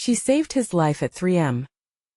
She saved his life at 3 a.m.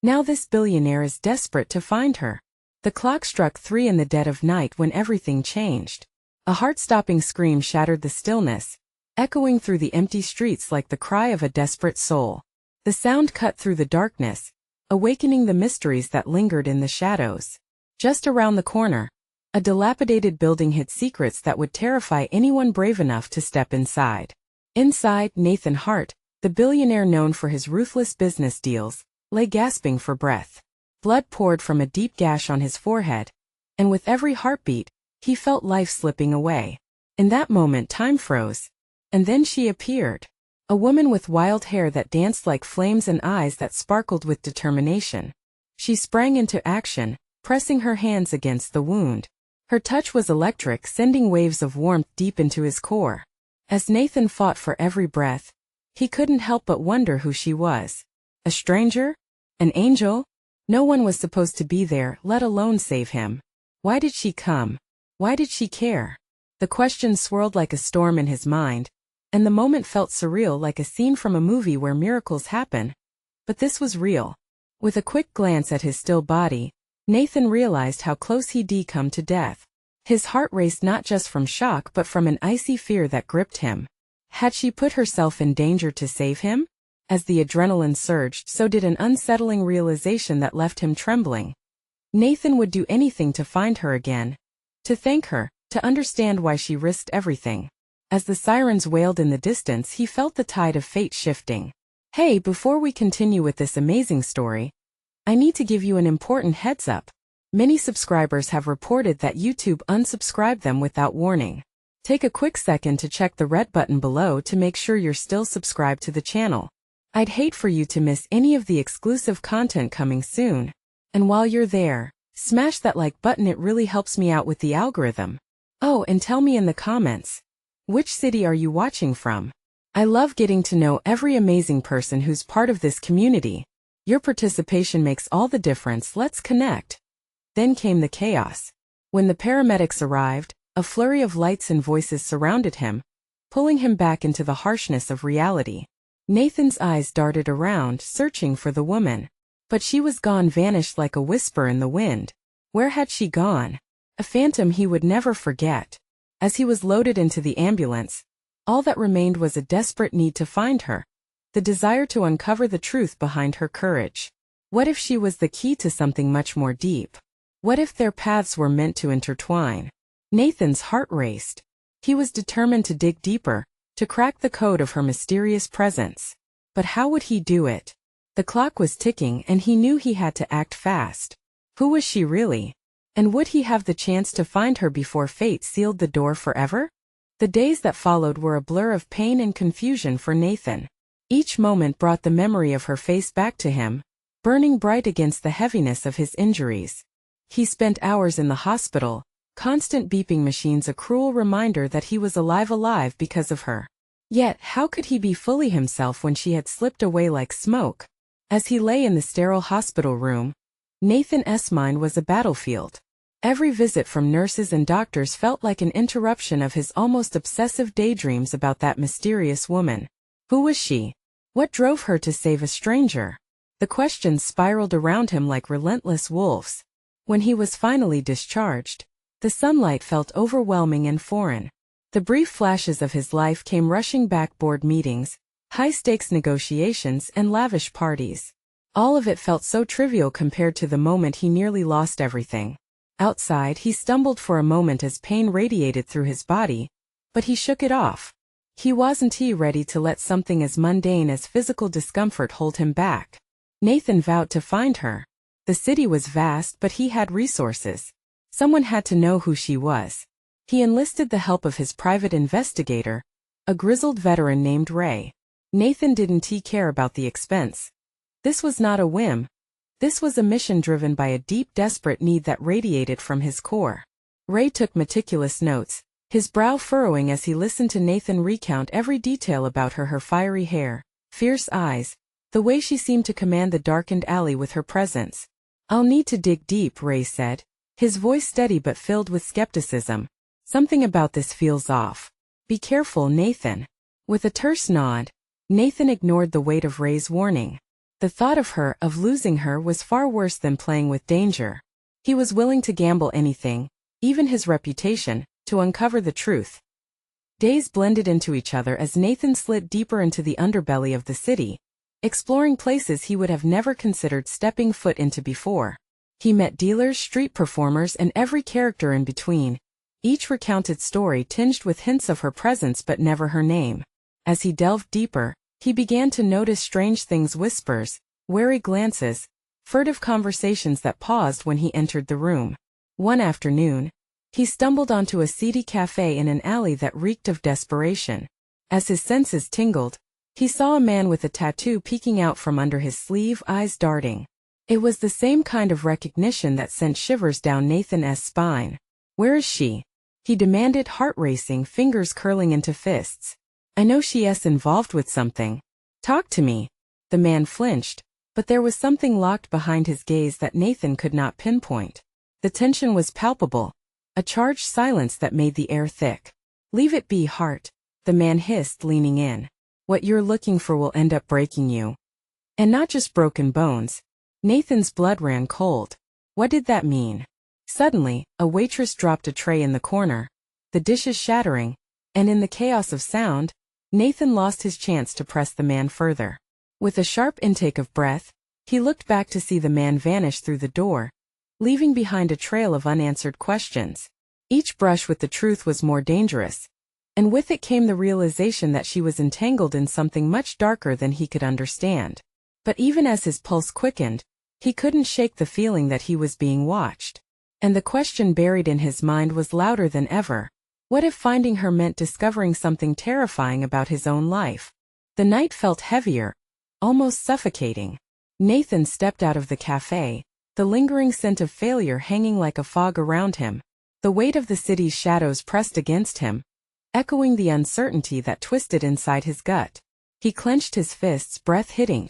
Now this billionaire is desperate to find her. The clock struck 3 in the dead of night when everything changed. A heart-stopping scream shattered the stillness, echoing through the empty streets like the cry of a desperate soul. The sound cut through the darkness, awakening the mysteries that lingered in the shadows. Just around the corner, a dilapidated building hid secrets that would terrify anyone brave enough to step inside. Inside, Nathan Hart, the billionaire known for his ruthless business deals, lay gasping for breath. Blood poured from a deep gash on his forehead, and with every heartbeat, he felt life slipping away. In that moment, time froze. And then she appeared. A woman with wild hair that danced like flames and eyes that sparkled with determination. She sprang into action, pressing her hands against the wound. Her touch was electric, sending waves of warmth deep into his core. As Nathan fought for every breath, he couldn't help but wonder who she was. A stranger? An angel? No one was supposed to be there, let alone save him. Why did she come? Why did she care? The questions swirled like a storm in his mind, and the moment felt surreal, like a scene from a movie where miracles happen. But this was real. With a quick glance at his still body, Nathan realized how close he'd come to death. His heart raced not just from shock but from an icy fear that gripped him. Had she put herself in danger to save him? As the adrenaline surged, so did an unsettling realization that left him trembling. Nathan would do anything to find her again. To thank her, to understand why she risked everything. As the sirens wailed in the distance, he felt the tide of fate shifting. Hey, before we continue with this amazing story, I need to give you an important heads up. Many subscribers have reported that YouTube unsubscribed them without warning. Take a quick second to check the red button below to make sure you're still subscribed to the channel. I'd hate for you to miss any of the exclusive content coming soon. And while you're there, smash that like button, it really helps me out with the algorithm. Oh, and tell me in the comments, which city are you watching from? I love getting to know every amazing person who's part of this community. Your participation makes all the difference. Let's connect. Then came the chaos. When the paramedics arrived, a flurry of lights and voices surrounded him, pulling him back into the harshness of reality. Nathan's eyes darted around, searching for the woman. But she was gone, vanished like a whisper in the wind. Where had she gone? A phantom he would never forget. As he was loaded into the ambulance, all that remained was a desperate need to find her. The desire to uncover the truth behind her courage. What if she was the key to something much more deep? What if their paths were meant to intertwine? Nathan's heart raced. He was determined to dig deeper, to crack the code of her mysterious presence. But how would he do it? The clock was ticking and he knew he had to act fast. Who was she really? And would he have the chance to find her before fate sealed the door forever? The days that followed were a blur of pain and confusion for Nathan. Each moment brought the memory of her face back to him, burning bright against the heaviness of his injuries. He spent hours in the hospital, constant beeping machines, a cruel reminder that he was alive because of her. Yet, how could he be fully himself when she had slipped away like smoke? As he lay in the sterile hospital room, Nathan's mind was a battlefield. Every visit from nurses and doctors felt like an interruption of his almost obsessive daydreams about that mysterious woman. Who was she? What drove her to save a stranger? The questions spiraled around him like relentless wolves. When he was finally discharged, the sunlight felt overwhelming and foreign. The brief flashes of his life came rushing back: board meetings, high-stakes negotiations, and lavish parties. All of it felt so trivial compared to the moment he nearly lost everything. Outside, he stumbled for a moment as pain radiated through his body, but he shook it off. He wasn't ready to let something as mundane as physical discomfort hold him back. Nathan vowed to find her. The city was vast, but he had resources. Someone had to know who she was. He enlisted the help of his private investigator, a grizzled veteran named Ray. Nathan didn't care about the expense. This was not a whim. This was a mission driven by a deep, desperate need that radiated from his core. Ray took meticulous notes, his brow furrowing as he listened to Nathan recount every detail about her: her fiery hair, fierce eyes, the way she seemed to command the darkened alley with her presence. "I'll need to dig deep," Ray said, his voice steady but filled with skepticism. "Something about this feels off. Be careful, Nathan." With a terse nod, Nathan ignored the weight of Ray's warning. The thought of losing her, was far worse than playing with danger. He was willing to gamble anything, even his reputation, to uncover the truth. Days blended into each other as Nathan slid deeper into the underbelly of the city, exploring places he would have never considered stepping foot into before. He met dealers, street performers, and every character in between, each recounted story tinged with hints of her presence but never her name. As he delved deeper, he began to notice strange things: whispers, wary glances, furtive conversations that paused when he entered the room. One afternoon, he stumbled onto a seedy cafe in an alley that reeked of desperation. As his senses tingled, he saw a man with a tattoo peeking out from under his sleeve, eyes darting. It was the same kind of recognition that sent shivers down Nathan's spine. "Where is she?" he demanded, heart racing, fingers curling into fists. "I know she's involved with something. Talk to me." The man flinched, but there was something locked behind his gaze that Nathan could not pinpoint. The tension was palpable, a charged silence that made the air thick. "Leave it be, Hart," the man hissed, leaning in. "What you're looking for will end up breaking you. And not just broken bones." Nathan's blood ran cold. What did that mean? Suddenly, a waitress dropped a tray in the corner, the dishes shattering, and in the chaos of sound, Nathan lost his chance to press the man further. With a sharp intake of breath, he looked back to see the man vanish through the door, leaving behind a trail of unanswered questions. Each brush with the truth was more dangerous, and with it came the realization that she was entangled in something much darker than he could understand. But even as his pulse quickened, he couldn't shake the feeling that he was being watched. And the question buried in his mind was louder than ever. What if finding her meant discovering something terrifying about his own life? The night felt heavier, almost suffocating. Nathan stepped out of the cafe, the lingering scent of failure hanging like a fog around him. The weight of the city's shadows pressed against him, echoing the uncertainty that twisted inside his gut. He clenched his fists, breath hitting.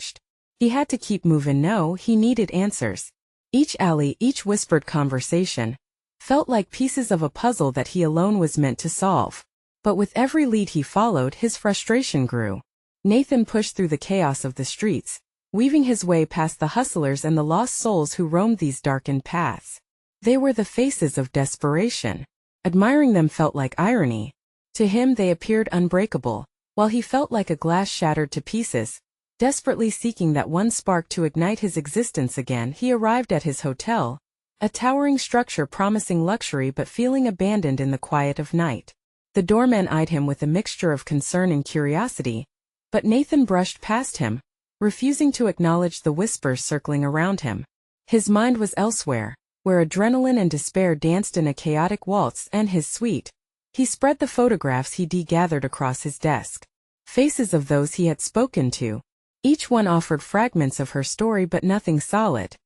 He had to keep moving. No, he needed answers. Each alley, each whispered conversation, felt like pieces of a puzzle that he alone was meant to solve. But with every lead he followed, his frustration grew. Nathan pushed through the chaos of the streets, weaving his way past the hustlers and the lost souls who roamed these darkened paths. They were the faces of desperation. Admiring them felt like irony. To him they appeared unbreakable, while he felt like a glass shattered to pieces. Desperately seeking that one spark to ignite his existence again, he arrived at his hotel, a towering structure promising luxury but feeling abandoned in the quiet of night. The doorman eyed him with a mixture of concern and curiosity, but Nathan brushed past him, refusing to acknowledge the whispers circling around him. His mind was elsewhere, where adrenaline and despair danced in a chaotic waltz, and his suite. He spread the photographs he gathered across his desk. Faces of those he had spoken to. Each one offered fragments of her story but nothing solid.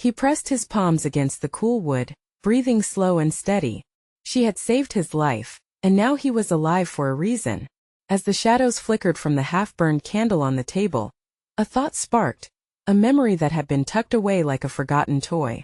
He pressed his palms against the cool wood, breathing slow and steady. She had saved his life, and now he was alive for a reason. As the shadows flickered from the half-burned candle on the table, a thought sparked, a memory that had been tucked away like a forgotten toy.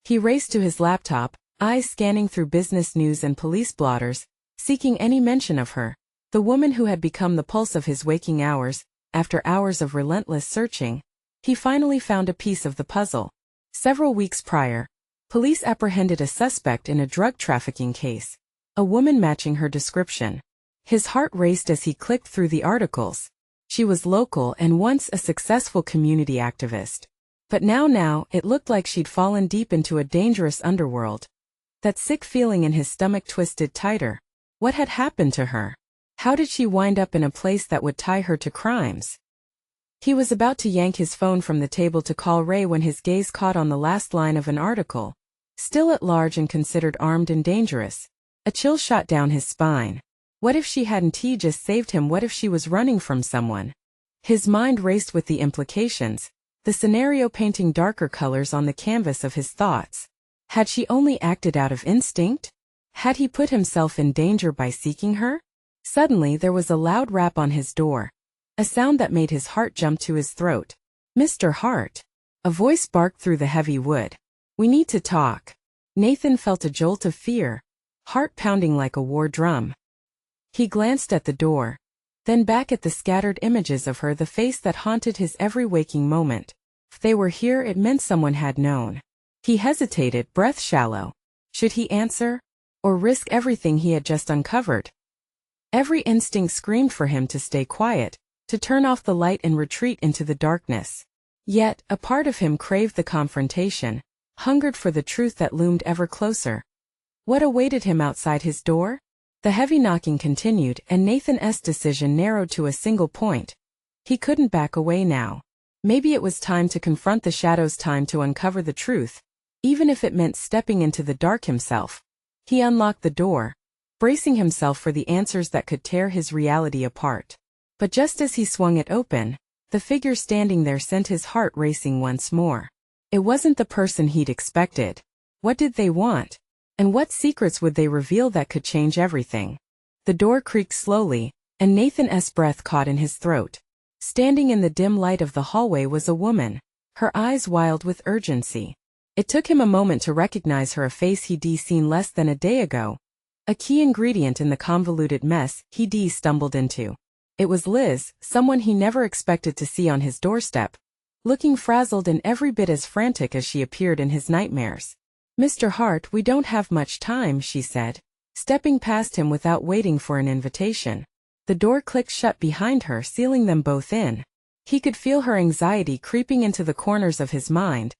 He raced to his laptop, eyes scanning through business news and police blotters, seeking any mention of her, the woman who had become the pulse of his waking hours. After hours of relentless searching, he finally found a piece of the puzzle. Several weeks prior, police apprehended a suspect in a drug trafficking case, a woman matching her description. His heart raced as he clicked through the articles. She was local and once a successful community activist. But now it looked like she'd fallen deep into a dangerous underworld. That sick feeling in his stomach twisted tighter. What had happened to her? How did she wind up in a place that would tie her to crimes? He was about to yank his phone from the table to call Ray when his gaze caught on the last line of an article. Still at large and considered armed and dangerous. A chill shot down his spine. What if she hadn't just saved him? What if she was running from someone? His mind raced with the implications, the scenario painting darker colors on the canvas of his thoughts. Had she only acted out of instinct? Had he put himself in danger by seeking her? Suddenly there was a loud rap on his door, a sound that made his heart jump to his throat. "Mr. Hart." A voice barked through the heavy wood. "We need to talk." Nathan felt a jolt of fear, heart pounding like a war drum. He glanced at the door. Then back at the scattered images of her, the face that haunted his every waking moment. If they were here, it meant someone had known. He hesitated, breath shallow. Should he answer? Or risk everything he had just uncovered? Every instinct screamed for him to stay quiet, to turn off the light and retreat into the darkness. Yet, a part of him craved the confrontation, hungered for the truth that loomed ever closer. What awaited him outside his door? The heavy knocking continued, and Nathan's decision narrowed to a single point. He couldn't back away now. Maybe it was time to confront the shadows, time to uncover the truth, even if it meant stepping into the dark himself. He unlocked the door, bracing himself for the answers that could tear his reality apart. But just as he swung it open, the figure standing there sent his heart racing once more. It wasn't the person he'd expected. What did they want? And what secrets would they reveal that could change everything? The door creaked slowly, and Nathan's breath caught in his throat. Standing in the dim light of the hallway was a woman, her eyes wild with urgency. It took him a moment to recognize her, a face he'd seen less than a day ago, a key ingredient in the convoluted mess he'd stumbled into. It was Liz, someone he never expected to see on his doorstep, looking frazzled and every bit as frantic as she appeared in his nightmares. "Mr. Hart, we don't have much time," she said, stepping past him without waiting for an invitation. The door clicked shut behind her, sealing them both in. He could feel her anxiety creeping into the corners of his mind,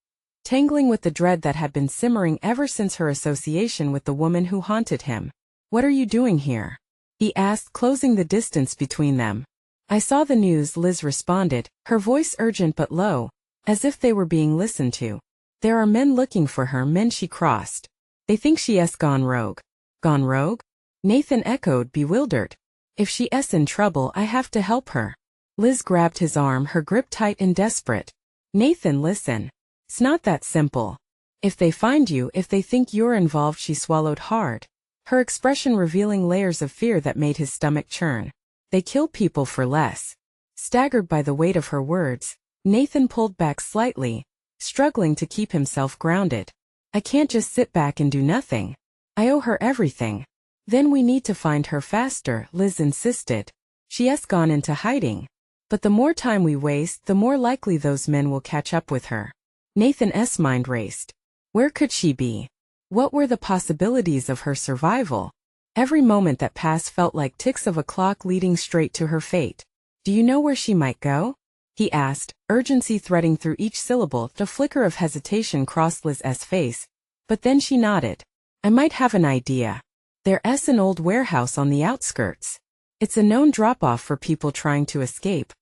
tangling with the dread that had been simmering ever since her association with the woman who haunted him. "What are you doing here?" he asked, closing the distance between them. "I saw the news," Liz responded, her voice urgent but low, as if they were being listened to. "There are men looking for her," men she crossed. "They think she's gone rogue." "Gone rogue?" Nathan echoed, bewildered. "If she's in trouble, I have to help her." Liz grabbed his arm, her grip tight and desperate. "Nathan, listen. It's not that simple. If they find you, if they think you're involved," she swallowed hard, her expression revealing layers of fear that made his stomach churn. "They kill people for less." Staggered by the weight of her words, Nathan pulled back slightly, struggling to keep himself grounded. "I can't just sit back and do nothing. I owe her everything." "Then we need to find her faster," Liz insisted. "She's gone into hiding. But the more time we waste, the more likely those men will catch up with her." Nathan's mind raced. Where could she be? What were the possibilities of her survival? Every moment that passed felt like ticks of a clock leading straight to her fate. "Do you know where she might go?" he asked, urgency threading through each syllable. The flicker of hesitation crossed Liz's face, but then she nodded. "I might have an idea. There's an old warehouse on the outskirts. It's a known drop-off for people trying to escape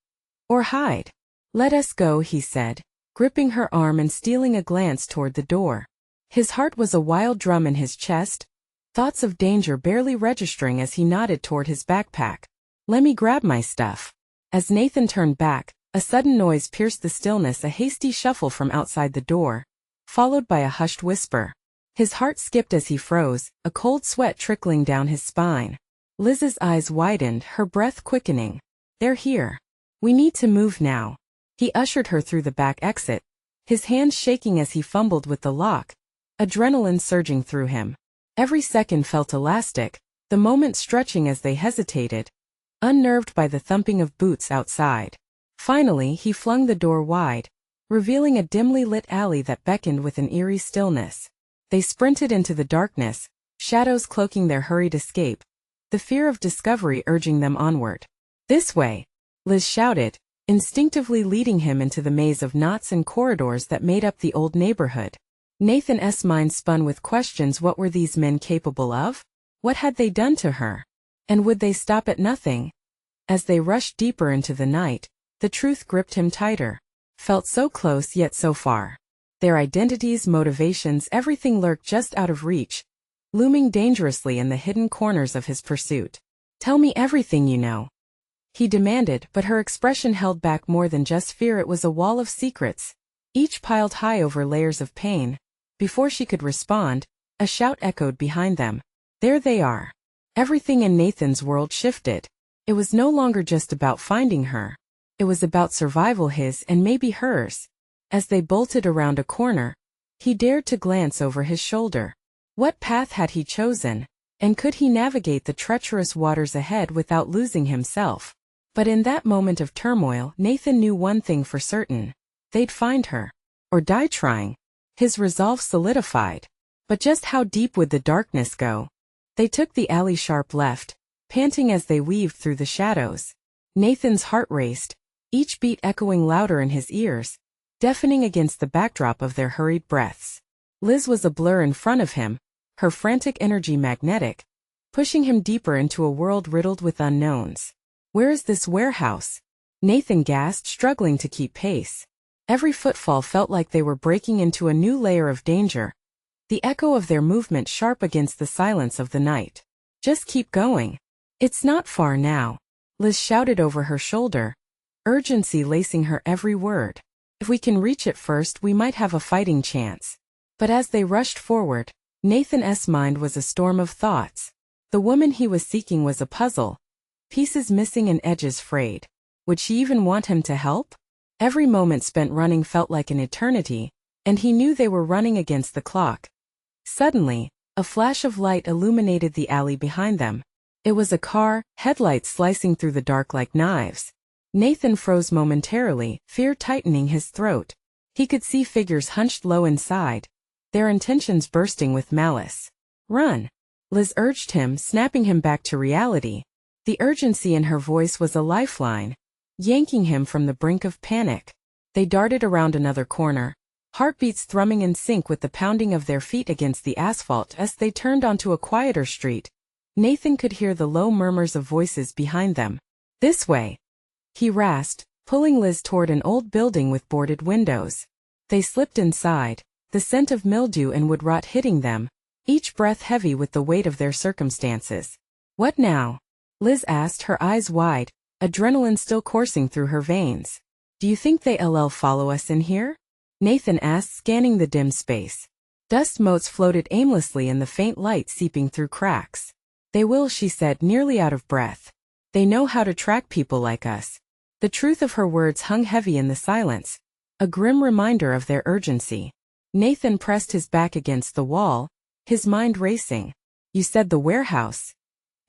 or hide." "Let us go," he said, gripping her arm and stealing a glance toward the door. His heart was a wild drum in his chest, thoughts of danger barely registering as he nodded toward his backpack. "Let me grab my stuff." As Nathan turned back, a sudden noise pierced the stillness, a hasty shuffle from outside the door, followed by a hushed whisper. His heart skipped as he froze, a cold sweat trickling down his spine. Liz's eyes widened, her breath quickening. "They're here. We need to move now." He ushered her through the back exit, his hands shaking as he fumbled with the lock, adrenaline surging through him. Every second felt elastic, the moment stretching as they hesitated, unnerved by the thumping of boots outside. Finally, he flung the door wide, revealing a dimly lit alley that beckoned with an eerie stillness. They sprinted into the darkness, shadows cloaking their hurried escape, the fear of discovery urging them onward. "This way!" Liz shouted, instinctively leading him into the maze of knots and corridors that made up the old neighborhood. Nathan's mind spun with questions. What were these men capable of? What had they done to her? And would they stop at nothing? As they rushed deeper into the night, the truth gripped him tighter. Felt so close yet so far. Their identities, motivations, everything lurked just out of reach, looming dangerously in the hidden corners of his pursuit. "Tell me everything you know," he demanded, but her expression held back more than just fear. It was a wall of secrets, each piled high over layers of pain. Before she could respond, a shout echoed behind them. There they are. Everything in Nathan's world shifted. It was no longer just about finding her. It was about survival, his and maybe hers. As they bolted around a corner, he dared to glance over his shoulder. What path had he chosen, and could he navigate the treacherous waters ahead without losing himself? But in that moment of turmoil, Nathan knew one thing for certain. They'd find her. Or die trying. His resolve solidified. But just how deep would the darkness go? They took the alley sharp left, panting as they weaved through the shadows. Nathan's heart raced, each beat echoing louder in his ears, deafening against the backdrop of their hurried breaths. Liz was a blur in front of him, her frantic energy magnetic, pushing him deeper into a world riddled with unknowns. Where is this warehouse? Nathan gasped, struggling to keep pace. Every footfall felt like they were breaking into a new layer of danger, the echo of their movement sharp against the silence of the night. Just keep going. It's not far now, Liz shouted over her shoulder, urgency lacing her every word. If we can reach it first, we might have a fighting chance. But as they rushed forward, Nathan's mind was a storm of thoughts. The woman he was seeking was a puzzle, pieces missing and edges frayed. Would she even want him to help? Every moment spent running felt like an eternity, and he knew they were running against the clock. Suddenly, a flash of light illuminated the alley behind them. It was a car, headlights slicing through the dark like knives. Nathan froze momentarily, fear tightening his throat. He could see figures hunched low inside, their intentions bursting with malice. Run! Liz urged him, snapping him back to reality. The urgency in her voice was a lifeline, yanking him from the brink of panic. They darted around another corner, heartbeats thrumming in sync with the pounding of their feet against the asphalt as they turned onto a quieter street. Nathan could hear the low murmurs of voices behind them. This way, he rasped, pulling Liz toward an old building with boarded windows. They slipped inside, the scent of mildew and wood rot hitting them, each breath heavy with the weight of their circumstances. What now? Liz asked, her eyes wide, adrenaline still coursing through her veins. Do you think they'll follow us in here? Nathan asked, scanning the dim space. Dust motes floated aimlessly in the faint light seeping through cracks. They will, she said, nearly out of breath. They know how to track people like us. The truth of her words hung heavy in the silence, a grim reminder of their urgency. Nathan pressed his back against the wall, his mind racing. You said the warehouse.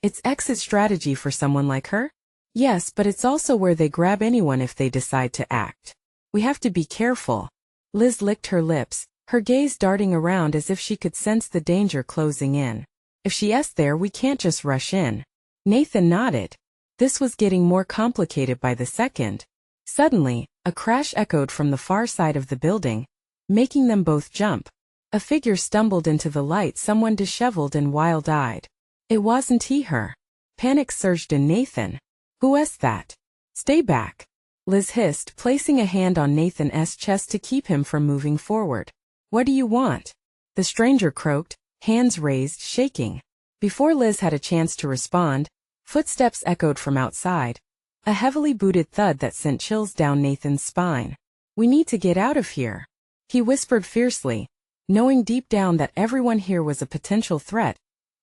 It's exit strategy for someone like her? Yes, but it's also where they grab anyone if they decide to act. We have to be careful. Liz licked her lips, her gaze darting around as if she could sense the danger closing in. If she's there, we can't just rush in. Nathan nodded. This was getting more complicated by the second. Suddenly, a crash echoed from the far side of the building, making them both jump. A figure stumbled into the light, someone disheveled and wild-eyed. It wasn't her. Panic surged in Nathan. Who's that? Stay back, Liz hissed, placing a hand on Nathan's chest to keep him from moving forward. What do you want? The stranger croaked, hands raised, shaking. Before Liz had a chance to respond, footsteps echoed from outside, a heavily booted thud that sent chills down Nathan's spine. We need to get out of here, he whispered fiercely, knowing deep down that everyone here was a potential threat,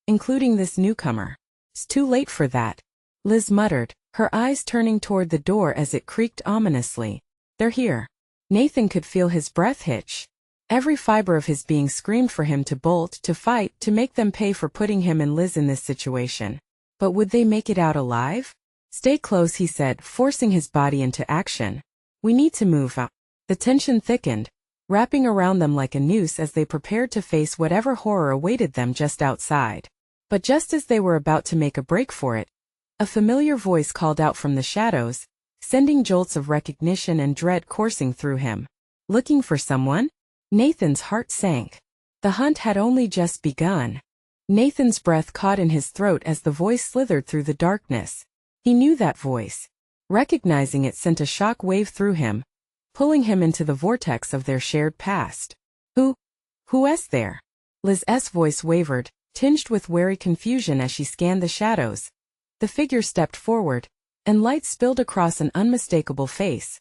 including this newcomer. It's too late for that, Liz muttered, her eyes turning toward the door as it creaked ominously. They're here. Nathan could feel his breath hitch. Every fiber of his being screamed for him to bolt, to fight, to make them pay for putting him and Liz in this situation. But would they make it out alive? Stay close, he said, forcing his body into action. We need to move out. The tension thickened, wrapping around them like a noose as they prepared to face whatever horror awaited them just outside. But just as they were about to make a break for it, a familiar voice called out from the shadows, sending jolts of recognition and dread coursing through him. Looking for someone? Nathan's heart sank. The hunt had only just begun. Nathan's breath caught in his throat as the voice slithered through the darkness. He knew that voice. Recognizing it sent a shock wave through him, pulling him into the vortex of their shared past. Who's there? Liz's voice wavered, tinged with wary confusion as she scanned the shadows. The figure stepped forward, and light spilled across an unmistakable face.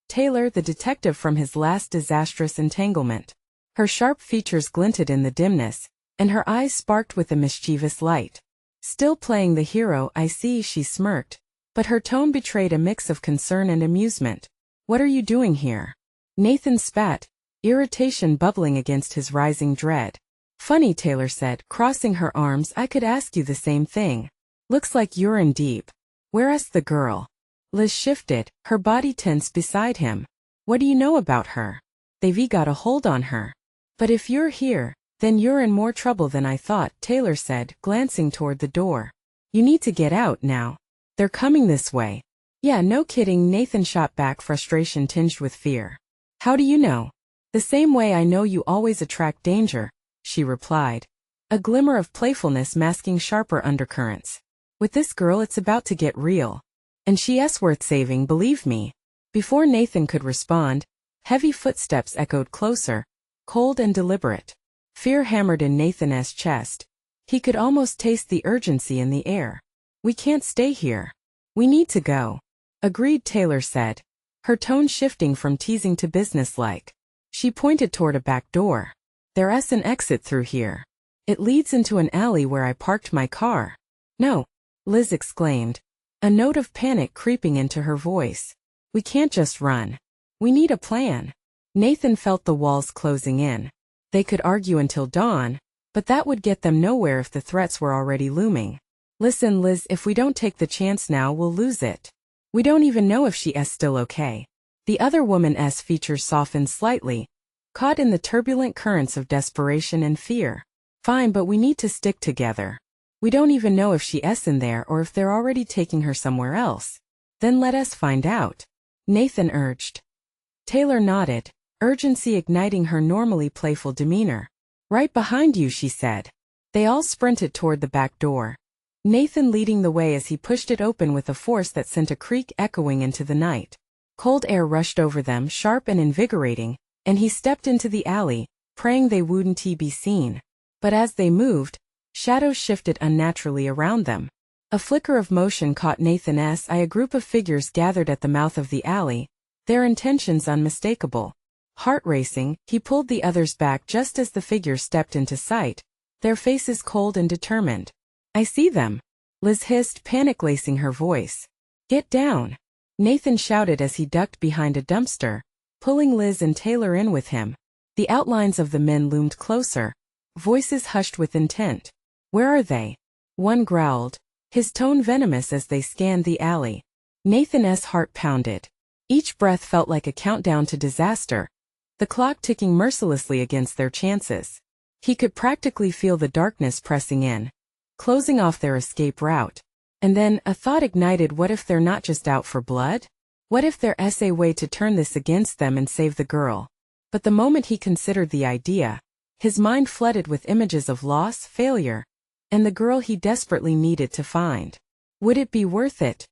Taylor, the detective from his last disastrous entanglement. Her sharp features glinted in the dimness, and her eyes sparked with a mischievous light. Still playing the hero, I see, she smirked, but her tone betrayed a mix of concern and amusement. What are you doing here? Nathan spat, irritation bubbling against his rising dread. Funny, Taylor said, crossing her arms, I could ask you the same thing. Looks like you're in deep. Where's the girl? Liz shifted, her body tense beside him. What do you know about her? They've got a hold on her. But if you're here, then you're in more trouble than I thought, Taylor said, glancing toward the door. You need to get out now. They're coming this way. Yeah, no kidding, Nathan shot back, frustration tinged with fear. How do you know? The same way I know you always attract danger, she replied. A glimmer of playfulness masking sharper undercurrents. With this girl it's about to get real. And she's worth saving, believe me. Before Nathan could respond, heavy footsteps echoed closer, cold and deliberate. Fear hammered in Nathan's chest. He could almost taste the urgency in the air. We can't stay here. We need to go. Agreed, Taylor said, her tone shifting from teasing to businesslike. She pointed toward a back door. There's an exit through here. It leads into an alley where I parked my car. No, Liz exclaimed, a note of panic creeping into her voice. We can't just run. We need a plan. Nathan felt the walls closing in. They could argue until dawn, but that would get them nowhere if the threats were already looming. Listen, Liz, if we don't take the chance now, we'll lose it. We don't even know if she's still okay. The other woman's features softened slightly, caught in the turbulent currents of desperation and fear. Fine, but we need to stick together. We don't even know if she's in there or if they're already taking her somewhere else. Then let us find out, Nathan urged. Taylor nodded, urgency igniting her normally playful demeanor. Right behind you, she said. They all sprinted toward the back door, Nathan leading the way as he pushed it open with a force that sent a creak echoing into the night. Cold air rushed over them, sharp and invigorating, and he stepped into the alley, praying they wouldn't be seen. But as they moved, shadows shifted unnaturally around them. A flicker of motion caught Nathan's eye, a group of figures gathered at the mouth of the alley, their intentions unmistakable. Heart racing, he pulled the others back just as the figures stepped into sight, their faces cold and determined. I see them, Liz hissed, panic lacing her voice. Get down, Nathan shouted as he ducked behind a dumpster, pulling Liz and Taylor in with him. The outlines of the men loomed closer, voices hushed with intent. Where are they? One growled, his tone venomous as they scanned the alley. Nathan's heart pounded. Each breath felt like a countdown to disaster, the clock ticking mercilessly against their chances. He could practically feel the darkness pressing in, closing off their escape route. And then, a thought ignited: what if they're not just out for blood? What if there's a way to turn this against them and save the girl? But the moment he considered the idea, his mind flooded with images of loss, failure, and the girl he desperately needed to find. Would it be worth it?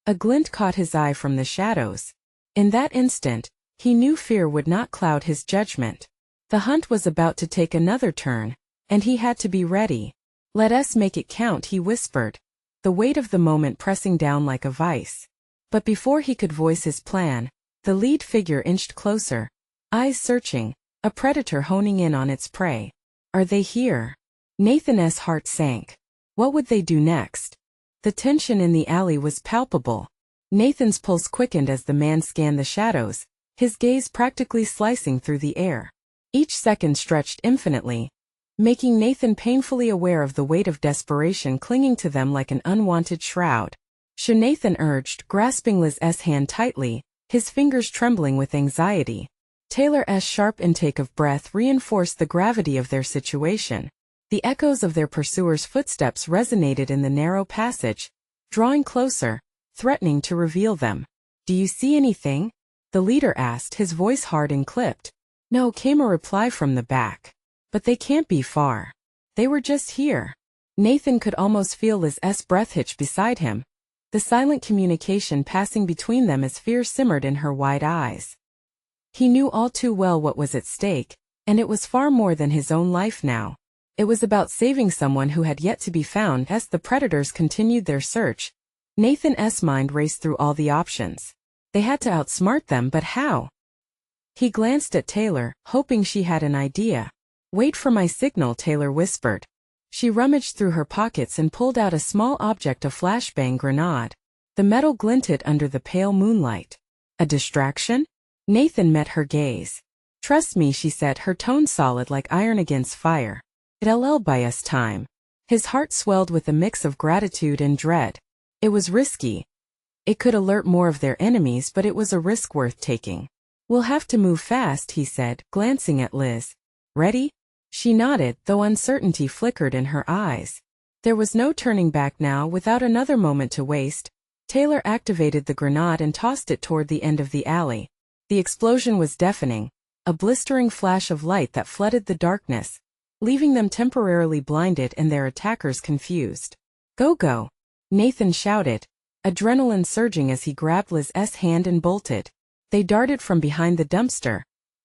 A glint caught his eye from the shadows. In that instant, he knew fear would not cloud his judgment. The hunt was about to take another turn, and he had to be ready. Let us make it count, he whispered, the weight of the moment pressing down like a vice. But before he could voice his plan, the lead figure inched closer, eyes searching, a predator honing in on its prey. Are they here? Nathan's heart sank. What would they do next? The tension in the alley was palpable. Nathan's pulse quickened as the man scanned the shadows, his gaze practically slicing through the air. Each second stretched infinitely, making Nathan painfully aware of the weight of desperation clinging to them like an unwanted shroud. Nathan urged, grasping Liz's hand tightly, his fingers trembling with anxiety. Taylor's sharp intake of breath reinforced the gravity of their situation. The echoes of their pursuers' footsteps resonated in the narrow passage, drawing closer, threatening to reveal them. Do you see anything? The leader asked, his voice hard and clipped. No, came a reply from the back. But they can't be far. They were just here. Nathan could almost feel Liz's breath hitch beside him, the silent communication passing between them as fear simmered in her wide eyes. He knew all too well what was at stake, and it was far more than his own life now. It was about saving someone who had yet to be found. As the predators continued their search, Nathan's mind raced through all the options. They had to outsmart them, but how? He glanced at Taylor, hoping she had an idea. Wait for my signal, Taylor whispered. She rummaged through her pockets and pulled out a small object, a flashbang grenade. The metal glinted under the pale moonlight. A distraction? Nathan met her gaze. Trust me, she said, her tone solid like iron against fire. It'll buy us time. His heart swelled with a mix of gratitude and dread. It was risky, It could alert more of their enemies, but it was a risk worth taking. We'll have to move fast, he said, glancing at Liz. Ready? She nodded, though uncertainty flickered in her eyes. There was no turning back now. Without another moment to waste, Taylor activated the grenade and tossed it toward the end of the alley. The explosion was deafening, a blistering flash of light that flooded the darkness, leaving them temporarily blinded and their attackers confused. Go, go! Nathan shouted, adrenaline surging as he grabbed Liz's hand and bolted. They darted from behind the dumpster,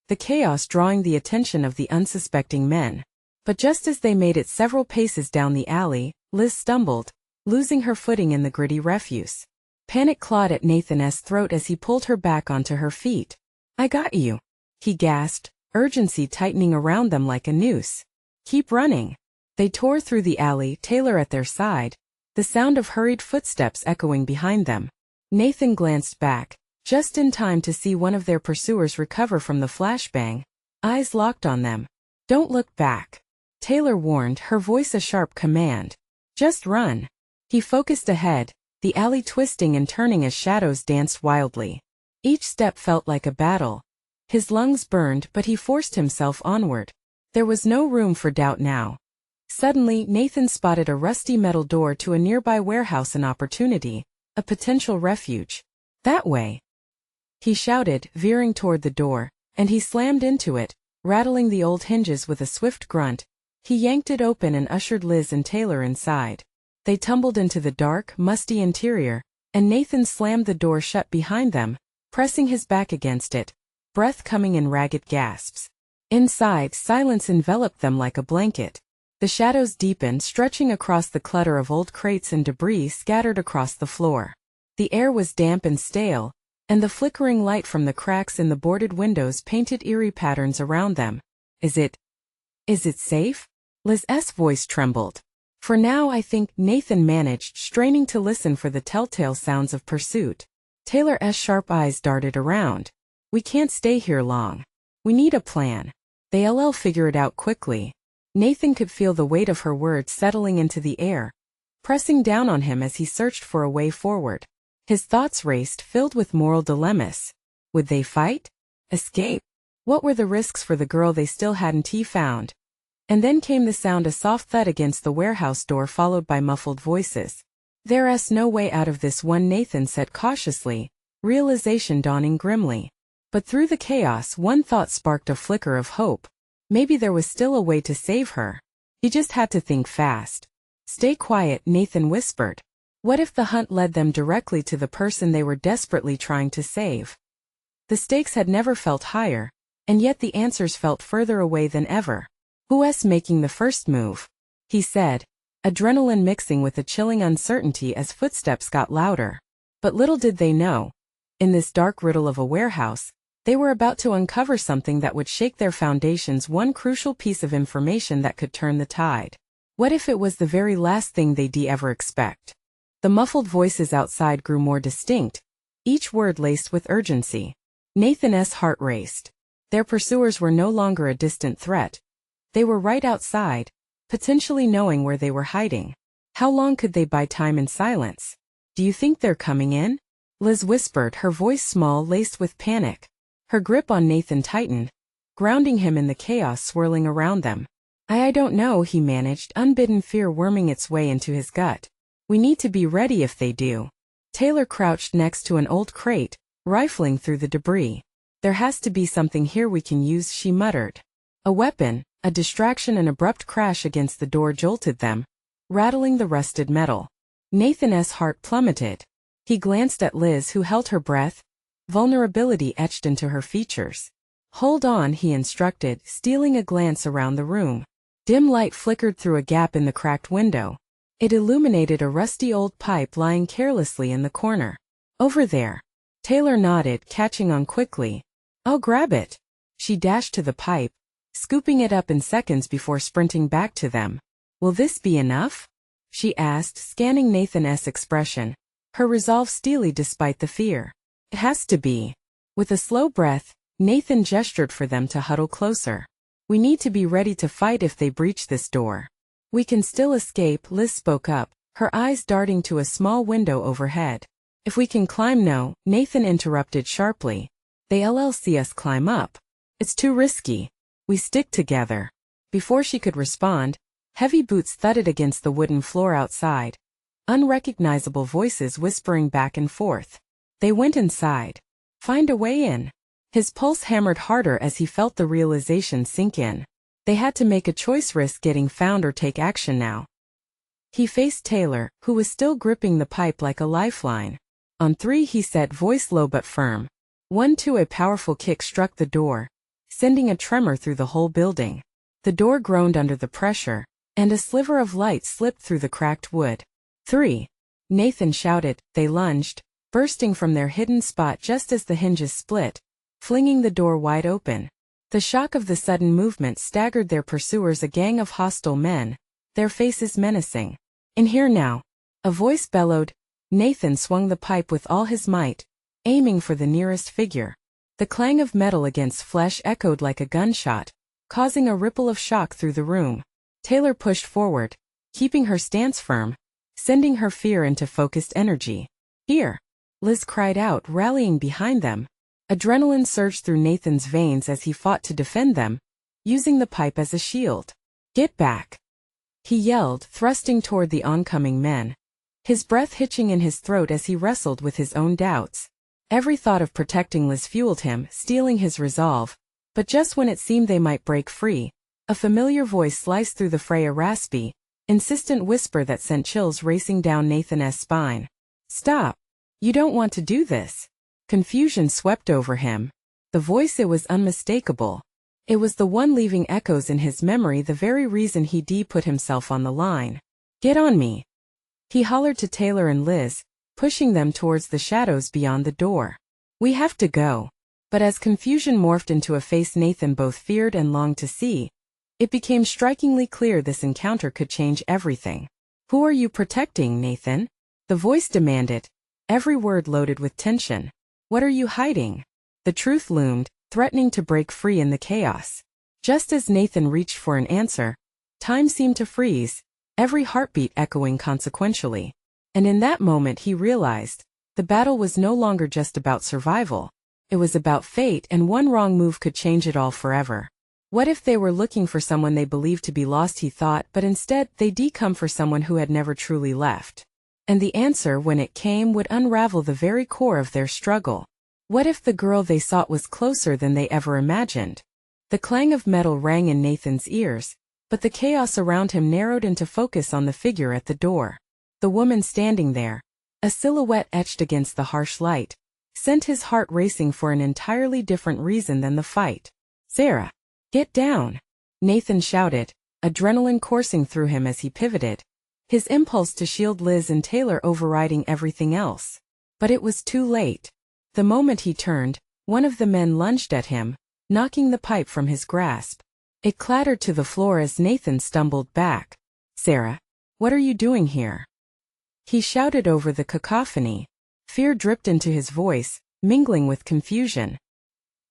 the chaos drawing the attention of the unsuspecting men. But just as they made it several paces down the alley, Liz stumbled, losing her footing in the gritty refuse. Panic clawed at Nathan's throat as he pulled her back onto her feet. I got you, he gasped, urgency tightening around them like a noose. Keep running. They tore through the alley, Taylor at their side, the sound of hurried footsteps echoing behind them. Nathan glanced back, just in time to see one of their pursuers recover from the flashbang, eyes locked on them. Don't look back, Taylor warned, her voice a sharp command. Just run. He focused ahead, the alley twisting and turning as shadows danced wildly. Each step felt like a battle. His lungs burned, but he forced himself onward. There was no room for doubt now. Suddenly, Nathan spotted a rusty metal door to a nearby warehouse, an opportunity, a potential refuge. That way, he shouted, veering toward the door, and he slammed into it, rattling the old hinges with a swift grunt. He yanked it open and ushered Liz and Taylor inside. They tumbled into the dark, musty interior, and Nathan slammed the door shut behind them, pressing his back against it, breath coming in ragged gasps. Inside, silence enveloped them like a blanket. The shadows deepened, stretching across the clutter of old crates and debris scattered across the floor. The air was damp and stale, and the flickering light from the cracks in the boarded windows painted eerie patterns around them. Is it safe? Liz's voice trembled. For now, I think, Nathan managed, straining to listen for the telltale sounds of pursuit. Taylor's sharp eyes darted around. We can't stay here long. We need a plan. They'll figure it out quickly. Nathan could feel the weight of her words settling into the air, pressing down on him as he searched for a way forward. His thoughts raced, filled with moral dilemmas. Would they fight? Escape? What were the risks for the girl they still hadn't found? And then came the sound, a soft thud against the warehouse door, followed by muffled voices. There's no way out of this one, Nathan said cautiously, realization dawning grimly. But through the chaos, one thought sparked a flicker of hope. Maybe there was still a way to save her. He just had to think fast. Stay quiet, Nathan whispered. What if the hunt led them directly to the person they were desperately trying to save? The stakes had never felt higher, and yet the answers felt further away than ever. Who's making the first move? He said, adrenaline mixing with a chilling uncertainty as footsteps got louder. But little did they know, in this dark riddle of a warehouse, they were about to uncover something that would shake their foundations, one crucial piece of information that could turn the tide. What if it was the very last thing they'd ever expect? The muffled voices outside grew more distinct, each word laced with urgency. Nathan's heart raced. Their pursuers were no longer a distant threat. They were right outside, potentially knowing where they were hiding. How long could they buy time in silence? Do you think they're coming in? Liz whispered, her voice small, laced with panic. Her grip on Nathan tightened, grounding him in the chaos swirling around them. I don't know, he managed, unbidden fear worming its way into his gut. We need to be ready if they do. Taylor crouched next to an old crate, rifling through the debris. There has to be something here we can use, she muttered. A weapon, a distraction. An abrupt crash against the door jolted them, rattling the rusted metal. Nathan's heart plummeted. He glanced at Liz, who held her breath, vulnerability etched into her features. Hold on, he instructed, stealing a glance around the room. Dim light flickered through a gap in the cracked window. It illuminated a rusty old pipe lying carelessly in the corner. Over there. Taylor nodded, catching on quickly. I'll grab it. She dashed to the pipe, scooping it up in seconds before sprinting back to them. Will this be enough? She asked, scanning Nathan's expression, her resolve steely despite the fear. It has to be. With a slow breath, Nathan gestured for them to huddle closer. We need to be ready to fight if they breach this door. We can still escape, Liz spoke up, her eyes darting to a small window overhead. If we can climb no, Nathan interrupted sharply. They'll see us climb up. It's too risky. We stick together. Before she could respond, heavy boots thudded against the wooden floor outside. Unrecognizable voices whispering back and forth. They went inside. Find a way in. His pulse hammered harder as he felt the realization sink in. They had to make a choice, risk getting found or take action now. He faced Taylor, who was still gripping the pipe like a lifeline. On three, he said, voice low but firm. 1, 2. A powerful kick struck the door, sending a tremor through the whole building. The door groaned under the pressure, and a sliver of light slipped through the cracked wood. 3. Nathan shouted. They lunged, bursting from their hidden spot just as the hinges split, flinging the door wide open. The shock of the sudden movement staggered their pursuers, a gang of hostile men, their faces menacing. In here now, a voice bellowed. Nathan swung the pipe with all his might, aiming for the nearest figure. The clang of metal against flesh echoed like a gunshot, causing a ripple of shock through the room. Taylor pushed forward, keeping her stance firm, sending her fear into focused energy. Here! Liz cried out, rallying behind them. Adrenaline surged through Nathan's veins as he fought to defend them, using the pipe as a shield. Get back! He yelled, thrusting toward the oncoming men. His breath hitching in his throat as he wrestled with his own doubts. Every thought of protecting Liz fueled him, steeling his resolve. But just when it seemed they might break free, a familiar voice sliced through the fray, a raspy, insistent whisper that sent chills racing down Nathan's spine. Stop! You don't want to do this. Confusion swept over him. The voice, it was unmistakable. It was the one leaving echoes in his memory, the very reason he'd put himself on the line. Get on me! He hollered to Taylor and Liz, pushing them towards the shadows beyond the door. We have to go. But as confusion morphed into a face Nathan both feared and longed to see, it became strikingly clear this encounter could change everything. Who are you protecting, Nathan? The voice demanded, every word loaded with tension. What are you hiding? The truth loomed, threatening to break free in the chaos. Just as Nathan reached for an answer, time seemed to freeze, every heartbeat echoing consequentially. And in that moment he realized, the battle was no longer just about survival. It was about fate, and one wrong move could change it all forever. What if they were looking for someone they believed to be lost, he thought, but instead they'd come for someone who had never truly left. And the answer, when it came, would unravel the very core of their struggle. What if the girl they sought was closer than they ever imagined? The clang of metal rang in Nathan's ears, but the chaos around him narrowed into focus on the figure at the door. The woman standing there, a silhouette etched against the harsh light, sent his heart racing for an entirely different reason than the fight. Sarah! Get down! Nathan shouted, adrenaline coursing through him as he pivoted, his impulse to shield Liz and Taylor overriding everything else. But it was too late. The moment he turned, one of the men lunged at him, knocking the pipe from his grasp. It clattered to the floor as Nathan stumbled back. Sarah, what are you doing here? He shouted over the cacophony. Fear dripped into his voice, mingling with confusion.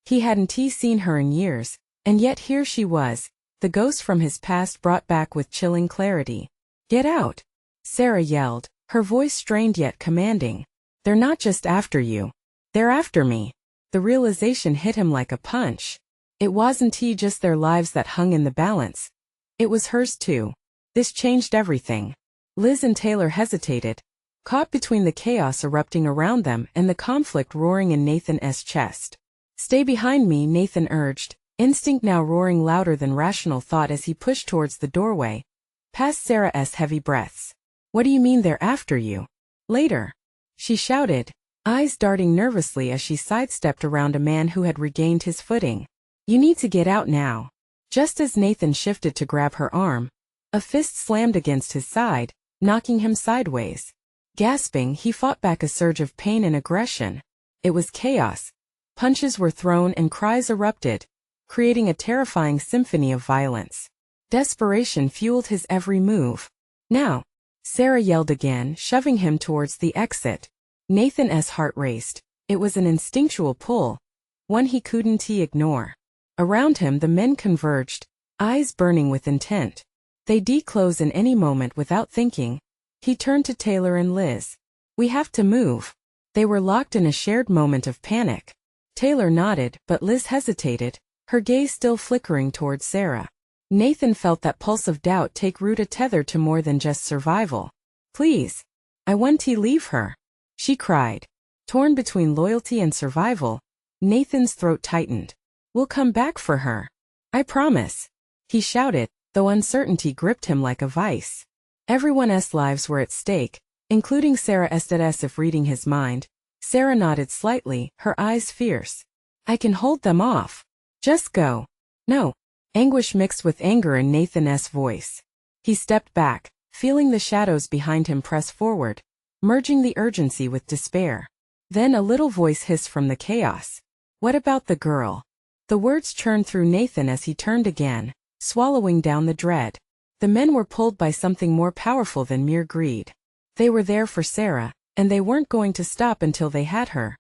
He hadn't seen her in years, and yet here she was, the ghost from his past brought back with chilling clarity. Get out! Sarah yelled, her voice strained yet commanding. They're not just after you. They're after me. The realization hit him like a punch. It wasn't just their lives that hung in the balance. It was hers too. This changed everything. Liz and Taylor hesitated, caught between the chaos erupting around them and the conflict roaring in Nathan's chest. Stay behind me, Nathan urged, instinct now roaring louder than rational thought as he pushed towards the doorway, past Sarah's heavy breaths. What do you mean they're after you? Later, she shouted, eyes darting nervously as she sidestepped around a man who had regained his footing. You need to get out now. Just as Nathan shifted to grab her arm, a fist slammed against his side, knocking him sideways. Gasping, he fought back a surge of pain and aggression. It was chaos. Punches were thrown and cries erupted, creating a terrifying symphony of violence. Desperation fueled his every move. Now! Sarah yelled again, shoving him towards the exit. Nathan's heart raced. It was an instinctual pull, one he couldn't ignore. Around him the men converged, eyes burning with intent. They'd close in any moment without thinking. He turned to Taylor and Liz. We have to move. They were locked in a shared moment of panic. Taylor nodded, but Liz hesitated, her gaze still flickering towards Sarah. Nathan felt that pulse of doubt take root, a tether to more than just survival. "Please. I want to leave her," she cried. Torn between loyalty and survival, Nathan's throat tightened. "We'll come back for her. I promise," he shouted, though uncertainty gripped him like a vice. Everyone's lives were at stake, including Sarah's. If reading his mind, Sarah nodded slightly, her eyes fierce. "I can hold them off. Just go." "No." Anguish mixed with anger in Nathan's voice. He stepped back, feeling the shadows behind him press forward, merging the urgency with despair. Then a little voice hissed from the chaos. "What about the girl?" The words churned through Nathan as he turned again, swallowing down the dread. The men were pulled by something more powerful than mere greed. They were there for Sarah, and they weren't going to stop until they had her.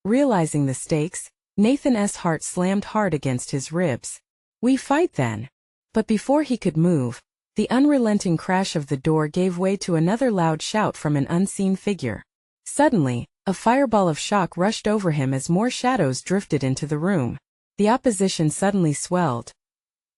Realizing the stakes, Nathan's heart slammed hard against his ribs. "We fight then." But before he could move, the unrelenting crash of the door gave way to another loud shout from an unseen figure. Suddenly, a fireball of shock rushed over him as more shadows drifted into the room. The opposition suddenly swelled.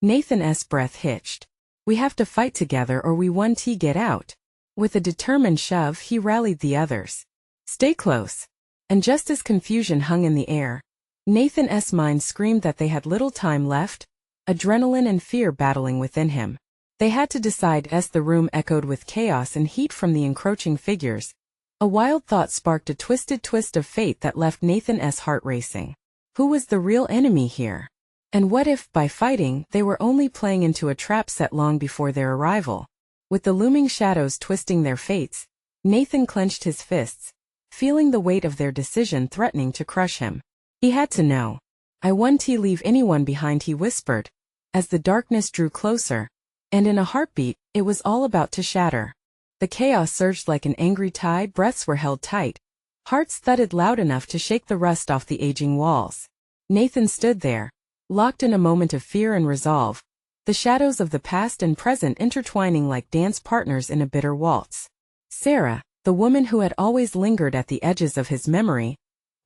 Nathan's breath hitched. "We have to fight together or we won't get out." With a determined shove, he rallied the others. "Stay close." And just as confusion hung in the air, Nathan's mind screamed that they had little time left, adrenaline and fear battling within him. They had to decide as the room echoed with chaos and heat from the encroaching figures. A wild thought sparked a twisted twist of fate that left Nathan's heart racing. Who was the real enemy here? And what if, by fighting, they were only playing into a trap set long before their arrival? With the looming shadows twisting their fates, Nathan clenched his fists, feeling the weight of their decision threatening to crush him. He had to know. "I won't leave anyone behind," he whispered, as the darkness drew closer, and in a heartbeat, it was all about to shatter. The chaos surged like an angry tide, breaths were held tight, hearts thudded loud enough to shake the rust off the aging walls. Nathan stood there, locked in a moment of fear and resolve, the shadows of the past and present intertwining like dance partners in a bitter waltz. Sarah, the woman who had always lingered at the edges of his memory,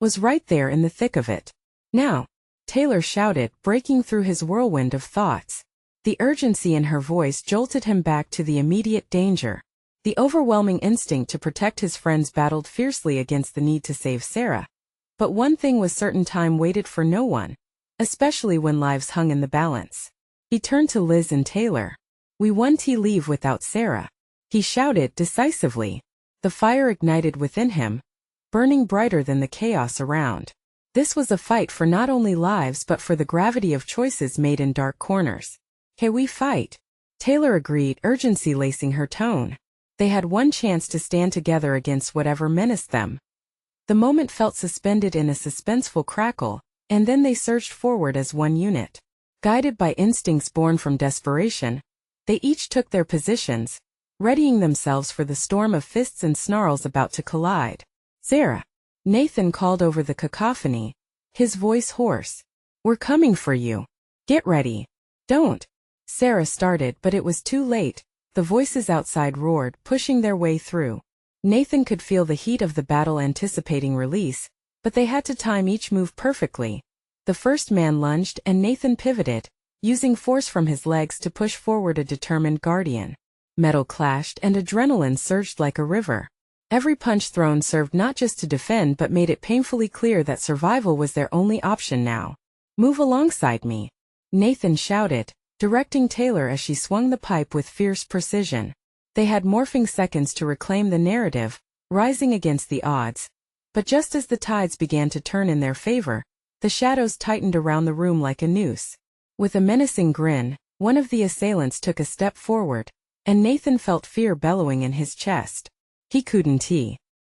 was right there in the thick of it. "Now," Taylor shouted, breaking through his whirlwind of thoughts. The urgency in her voice jolted him back to the immediate danger. The overwhelming instinct to protect his friends battled fiercely against the need to save Sarah. But one thing was certain: time waited for no one, especially when lives hung in the balance. He turned to Liz and Taylor. "We won't leave without Sarah," he shouted decisively. The fire ignited within him, burning brighter than the chaos around. This was a fight for not only lives but for the gravity of choices made in dark corners. "Can we fight?" Taylor agreed, urgency lacing her tone. They had one chance to stand together against whatever menaced them. The moment felt suspended in a suspenseful crackle, and then they surged forward as one unit. Guided by instincts born from desperation, they each took their positions, readying themselves for the storm of fists and snarls about to collide. "Sarah," Nathan called over the cacophony, his voice hoarse. "We're coming for you. Get ready." "Don't." Sarah started, but it was too late. The voices outside roared, pushing their way through. Nathan could feel the heat of the battle anticipating release, but they had to time each move perfectly. The first man lunged and Nathan pivoted, using force from his legs to push forward a determined guardian. Metal clashed and adrenaline surged like a river. Every punch thrown served not just to defend but made it painfully clear that survival was their only option now. "Move alongside me," Nathan shouted, directing Taylor as she swung the pipe with fierce precision. They had morphing seconds to reclaim the narrative, rising against the odds. But just as the tides began to turn in their favor, the shadows tightened around the room like a noose. With a menacing grin, one of the assailants took a step forward, and Nathan felt fear bellowing in his chest. He couldn't.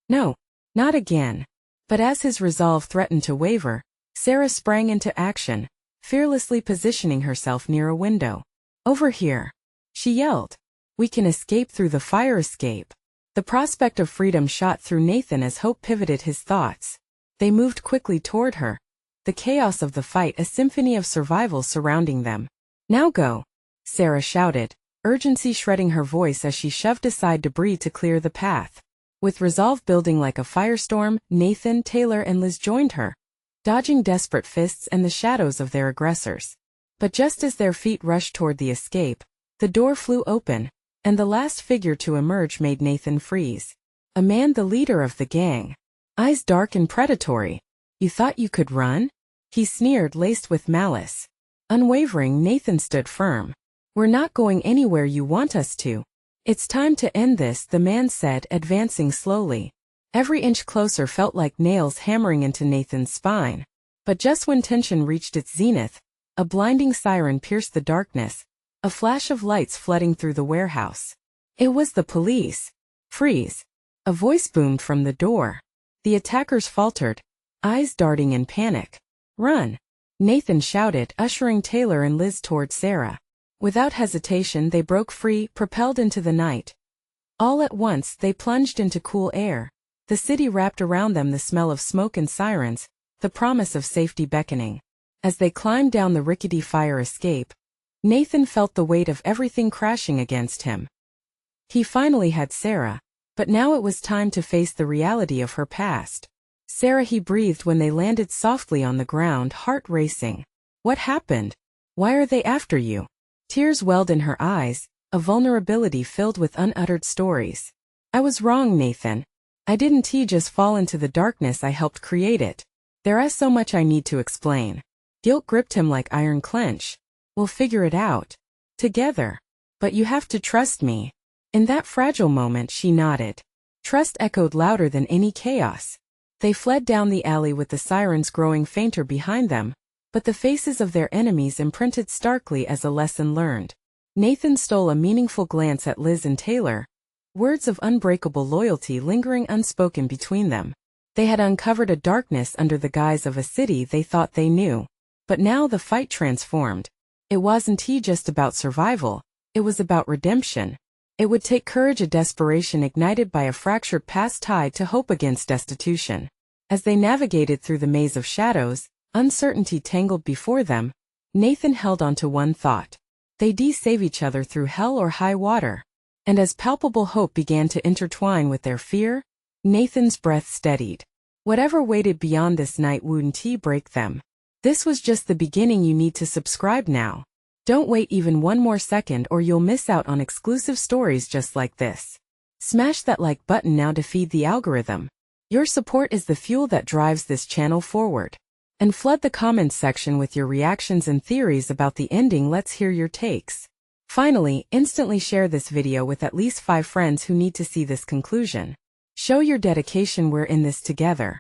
No, not again. But as his resolve threatened to waver, Sarah sprang into action, fearlessly positioning herself near a window. "Over here," she yelled. "We can escape through the fire escape." The prospect of freedom shot through Nathan as hope pivoted his thoughts. They moved quickly toward her, the chaos of the fight a symphony of survival surrounding them. "Now go," Sarah shouted, urgency shredding her voice as she shoved aside debris to clear the path. With resolve building like a firestorm, Nathan, Taylor, and Liz joined her, dodging desperate fists and the shadows of their aggressors. But just as their feet rushed toward the escape, the door flew open, and the last figure to emerge made Nathan freeze. A man, the leader of the gang. Eyes dark and predatory. "You thought you could run?" He sneered, laced with malice. Unwavering, Nathan stood firm. "We're not going anywhere you want us to." "It's time to end this," the man said, advancing slowly. Every inch closer felt like nails hammering into Nathan's spine. But just when tension reached its zenith, a blinding siren pierced the darkness, a flash of lights flooding through the warehouse. It was the police. "Freeze!" A voice boomed from the door. The attackers faltered, eyes darting in panic. "Run!" Nathan shouted, ushering Taylor and Liz toward Sarah. Without hesitation, they broke free, propelled into the night. All at once, they plunged into cool air. The city wrapped around them, the smell of smoke and sirens, the promise of safety beckoning. As they climbed down the rickety fire escape, Nathan felt the weight of everything crashing against him. He finally had Sarah, but now it was time to face the reality of her past. "Sarah," he breathed when they landed softly on the ground, heart racing. "What happened? Why are they after you?" Tears welled in her eyes, a vulnerability filled with unuttered stories. "I was wrong, Nathan. I didn't just fall into the darkness, I helped create it. There is so much I need to explain." Guilt gripped him like iron clench. "We'll figure it out. Together. But you have to trust me." In that fragile moment, she nodded. Trust echoed louder than any chaos. They fled down the alley with the sirens growing fainter behind them, but the faces of their enemies imprinted starkly as a lesson learned. Nathan stole a meaningful glance at Liz and Taylor, words of unbreakable loyalty lingering unspoken between them. They had uncovered a darkness under the guise of a city they thought they knew. But now the fight transformed. It wasn't just about survival, it was about redemption. It would take courage, a desperation ignited by a fractured past tied to hope against destitution. As they navigated through the maze of shadows, uncertainty tangled before them, Nathan held on to one thought. They'd save each other through hell or high water. And as palpable hope began to intertwine with their fear, Nathan's breath steadied. Whatever waited beyond this night wouldn't break them. This was just the beginning. You need to subscribe now. Don't wait even one more second or you'll miss out on exclusive stories just like this. Smash that like button now to feed the algorithm. Your support is the fuel that drives this channel forward. And flood the comments section with your reactions and theories about the ending. Let's hear your takes. Finally, instantly share this video with at least 5 friends who need to see this conclusion. Show your dedication. We're in this together.